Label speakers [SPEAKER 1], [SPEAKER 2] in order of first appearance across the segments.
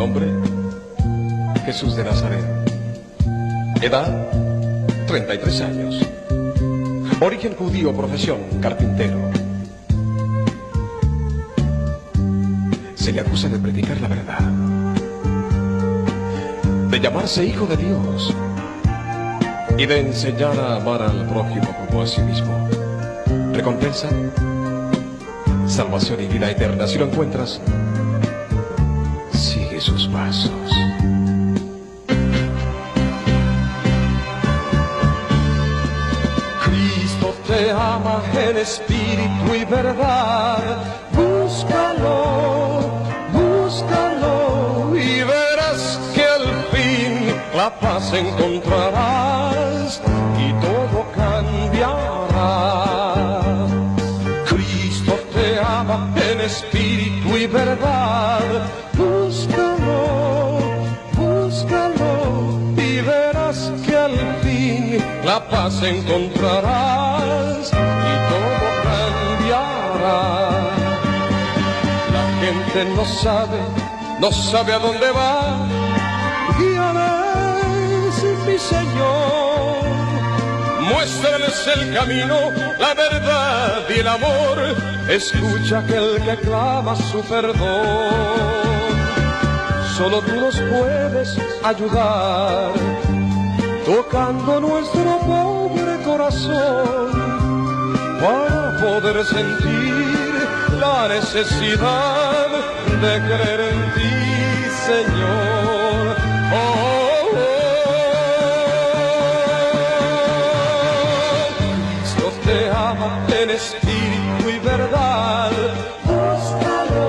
[SPEAKER 1] Nombre: Jesús de Nazaret. Edad: 33 años. Origen judío, profesión: carpintero. Se le acusa de predicar la verdad, de llamarse hijo de Dios y de enseñar a amar al prójimo como a sí mismo. Recompensa: salvación y vida eterna. Si lo encuentras, sigue sus pasos.
[SPEAKER 2] Cristo te ama en espíritu y verdad. Búscalo, búscalo y verás que al fin la paz encontrarás y todo cambiará. Cristo te ama en espíritu y verdad. Búscalo, búscalo y verás que al fin la paz encontrarás y todo cambiará. La gente no sabe a dónde va. Guíales, mi Señor. Muéstrales el camino, la verdad y el amor. Escucha aquel que clama su perdón. Solo tú nos puedes ayudar, tocando nuestro pobre corazón, para poder sentir la necesidad de creer en ti, Señor. Oh, oh, oh. Cristo te ama en espíritu y verdad. Búscalo,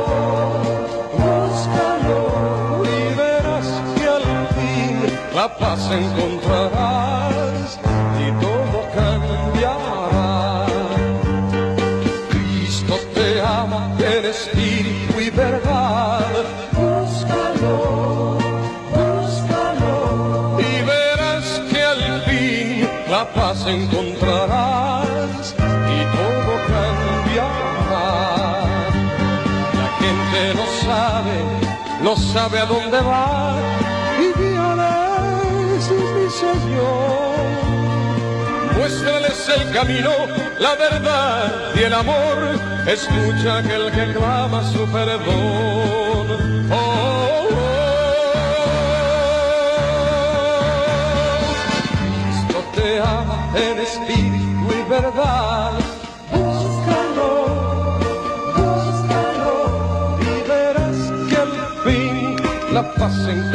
[SPEAKER 2] búscalo y verás que al fin la paz encontrarás y todo cambiará. Cristo te ama en espíritu y verdad. Búscalo, búscalo y verás que al fin la paz encontrarás y todo cambiará. La gente no sabe a dónde va, y guíales, mi Señor. Muéstrales el camino, la verdad y el amor. Escucha aquel que clama su perdón. Oh, oh, oh. Cristo te ama en espíritu y verdad. Búscalo, búscalo y verás que al fin la paz encontrarás.